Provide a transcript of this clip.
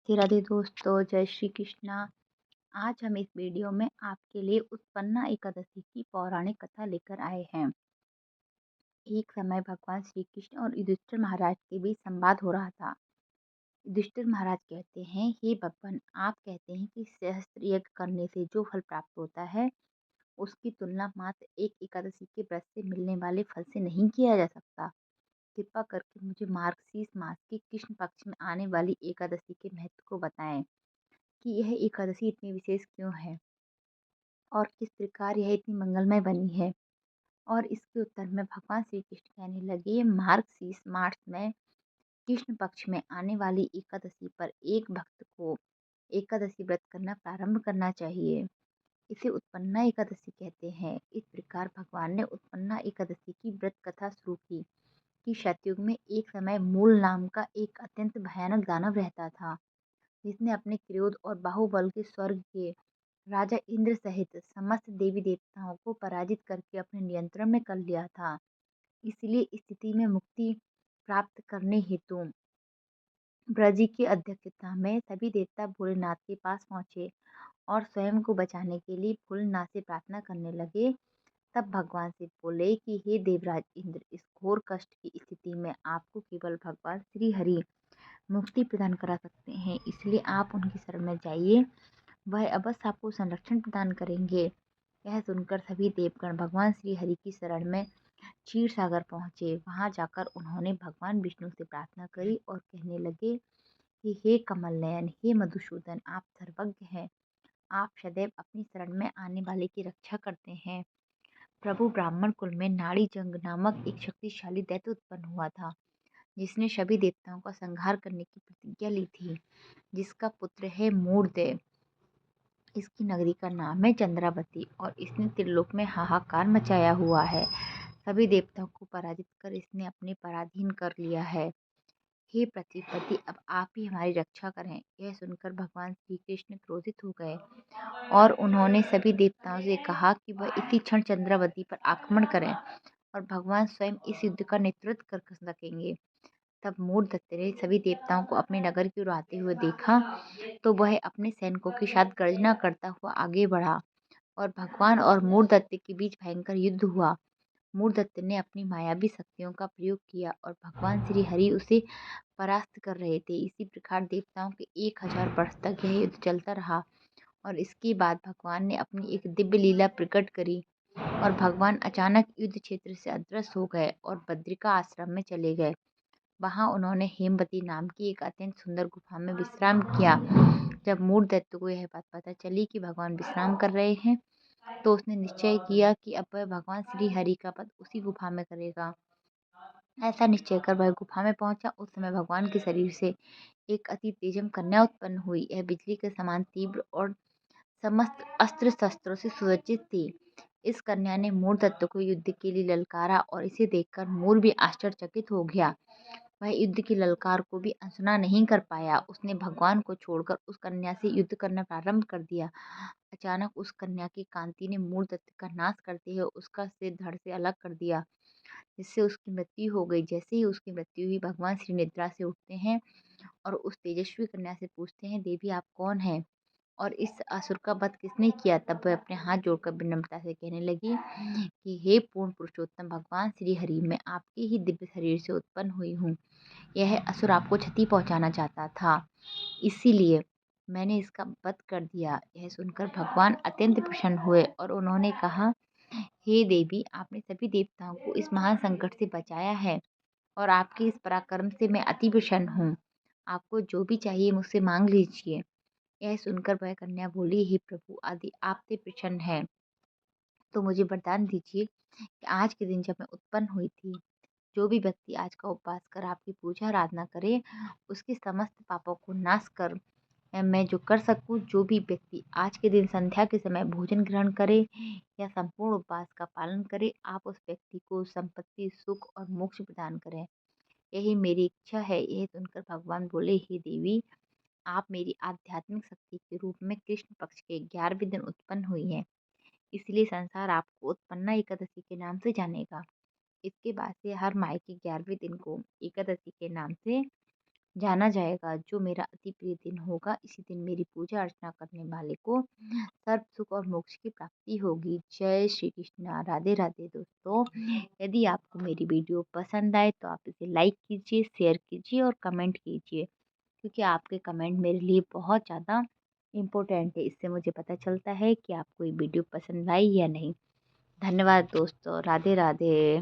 राधे राधे दोस्तों, जय श्री कृष्णा। आज हम इस वीडियो में आपके लिए उत्पन्ना एकादशी की पौराणिक कथा लेकर आए हैं। एक समय भगवान श्री कृष्ण और युधिष्ठिर महाराज के बीच संवाद हो रहा था। युधिष्ठिर महाराज कहते हैं, हे भगवान, आप कहते हैं कि सहस्त्र यज्ञ करने से जो फल प्राप्त होता है उसकी तुलना मात्र एक एकादशी के व्रत से मिलने वाले फल से नहीं किया जा सकता। कृपा करके मुझे मार्गशीर्ष मास के कृष्ण पक्ष में आने वाली एकादशी के महत्व को बताएं कि यह एकादशी इतनी विशेष क्यों है और किस प्रकार यह इतनी मंगलमय बनी है। और इसके उत्तर में भगवान श्री कृष्ण कहने लगे, मार्गशीर्ष मास में कृष्ण पक्ष में आने वाली एकादशी पर एक भक्त को एकादशी व्रत करना प्रारंभ करना चाहिए। इसे उत्पन्ना एकादशी कहते हैं। इस प्रकार भगवान ने उत्पन्ना एकादशी की व्रत कथा शुरू की कि सतयुग में एक समय मूल नाम का एक अत्यंत भयानक दानव रहता था, जिसने अपने क्रोध और बाहुबल के स्वर्ग के राजा इंद्र सहित समस्त देवी देवताओं को पराजित करके अपने नियंत्रण में कर लिया था। इसलिए इस स्थिति में मुक्ति प्राप्त करने हेतु ब्रज की अध्यक्षता में सभी देवता भोलेनाथ के पास पहुंचे और स्वयं को बचाने के लिए भोलेनाथ से प्रार्थना करने लगे। तब भगवान से बोले कि हे देवराज इंद्र, इस घोर कष्ट की स्थिति में आपको केवल भगवान श्री हरि मुक्ति प्रदान करा सकते हैं, इसलिए आप उनकी शरण में जाइए, वह अवश्य आपको संरक्षण प्रदान करेंगे। यह सुनकर सभी देवगण भगवान श्री हरि की शरण में क्षीर सागर पहुंचे। वहां जाकर उन्होंने भगवान विष्णु से प्रार्थना करी और कहने लगे कि हे कमल नयन, हे मधुसूदन, आप सर्वज्ञ हैं। आप सदैव अपनी शरण में आने वाले की रक्षा करते हैं। प्रभु, ब्राह्मण कुल में नाड़ी जंग नामक एक शक्तिशाली दैत्य उत्पन्न हुआ था, जिसने सभी देवताओं का संहार करने की प्रतिज्ञा ली थी, जिसका पुत्र है मूर्धेय। इसकी नगरी का नाम है चंद्रावती और इसने त्रिलोक में हाहाकार मचाया हुआ है। सभी देवताओं को पराजित कर इसने अपने पराधीन कर लिया है। हे पृथ्वीपति, अब आप ही हमारी रक्षा करें। यह सुनकर भगवान श्री कृष्ण क्रोधित हो गए और उन्होंने सभी देवताओं से कहा कि वह इसी क्षण चंद्रावती पर आक्रमण करें और भगवान स्वयं इस युद्ध का नेतृत्व कर सकेंगे। तब मूर्धत्य ने सभी देवताओं को अपने नगर की ओर आते हुए देखा तो वह अपने सैनिकों के साथ गर्जना करता हुआ आगे बढ़ा और भगवान और मूर्धत्य के बीच भयंकर युद्ध हुआ। मूर्धत्य ने अपनी मायावी शक्तियों का प्रयोग किया और भगवान श्री हरि उसे परास्त कर रहे थे। इसी प्रकार देवताओं के 1000 वर्ष तक यह युद्ध चलता रहा और इसके बाद भगवान ने अपनी एक दिव्य लीला प्रकट करी और भगवान अचानक युद्ध क्षेत्र से अदृश्य हो गए और बद्रिका आश्रम में चले गए। वहां उन्होंने हेमवती नाम की एक अत्यंत सुंदर गुफा में विश्राम किया। जब मूर्धत्य को यह बात पता चली कि भगवान विश्राम कर रहे हैं, तो उसने निश्चय किया कि अब वह भगवान श्री हरि का पद उसी गुफा में करेगा। ऐसा निश्चय कर वह गुफा में पहुंचा। उस समय भगवान के शरीर से एक अति तेजम कन्या उत्पन्न हुई। यह बिजली के समान तीव्र और समस्त अस्त्र शस्त्रों से सुसज्जित थी। इस कन्या ने मूर्धत्य को युद्ध के लिए ललकारा और इसे देखकर मूर भी आश्चर्यचकित हो गया। वह युद्ध की ललकार को भी अनसुना नहीं कर पाया। उसने भगवान को छोड़कर उस कन्या से युद्ध करना प्रारंभ कर दिया। अचानक उस कन्या की कांति ने मूर्धत्य का नाश करते हुए उसका सिर धड़ से अलग कर दिया, जिससे उसकी मृत्यु हो गई। जैसे ही उसकी मृत्यु हुई, भगवान श्री निद्रा से उठते हैं और उस तेजस्वी कन्या से पूछते हैं, देवी आप कौन हैं और इस असुर का वध किसने किया। तब वह अपने हाथ जोड़कर विनम्रता से कहने लगी कि हे पूर्ण पुरुषोत्तम भगवान श्री हरि, मैं आपके ही दिव्य शरीर से उत्पन्न हुई हूँ। यह असुर आपको क्षति पहुंचाना चाहता था, इसीलिए मैंने इसका वध कर दिया। यह सुनकर भगवान अत्यंत प्रसन्न हुए और उन्होंने कहा, हे देवी, आपने सभी देवताओं को इस महान संकट से बचाया है और आपके इस पराक्रम से मैं अति प्रसन्न हूँ। आपको जो भी चाहिए मुझसे मांग लीजिए। यह सुनकर वह कन्या बोली, हे प्रभु, आदि आपसे प्रसन्न है तो मुझे वरदान दीजिए कि आज के दिन जब मैं उत्पन्न हुई थी, जो भी व्यक्ति आज का उपवास कर आपकी पूजा आराधना करे, उसके समस्त पापों को नाश कर मैं जो कर सकूं। जो भी व्यक्ति आज के दिन संध्या के समय भोजन ग्रहण करे या संपूर्ण उपवास का पालन करे, आप उस व्यक्ति को संपत्ति, सुख और मोक्ष प्रदान करें। यही मेरी इच्छा है। यह सुनकर भगवान बोले, हे देवी, आप मेरी आध्यात्मिक शक्ति के रूप में कृष्ण पक्ष के 11वें दिन उत्पन्न हुई हैं, इसलिए संसार आपको उत्पन्ना एकादशी के नाम से जानेगा। इसके बाद से हर माह के 11वें दिन को एकादशी के नाम से जाना जाएगा। जो मेरा अति प्रिय दिन होगा, इसी दिन मेरी पूजा अर्चना करने वाले को सर्व सुख और मोक्ष की प्राप्ति होगी। जय श्री कृष्णा। राधे राधे दोस्तों। यदि आपको मेरी वीडियो पसंद आए तो आप इसे लाइक कीजिए, शेयर कीजिए और कमेंट कीजिए, क्योंकि आपके कमेंट मेरे लिए बहुत ज़्यादा इम्पोर्टेंट है। इससे मुझे पता चलता है कि आपको ये वीडियो पसंद आई या नहीं। धन्यवाद दोस्तों। राधे राधे।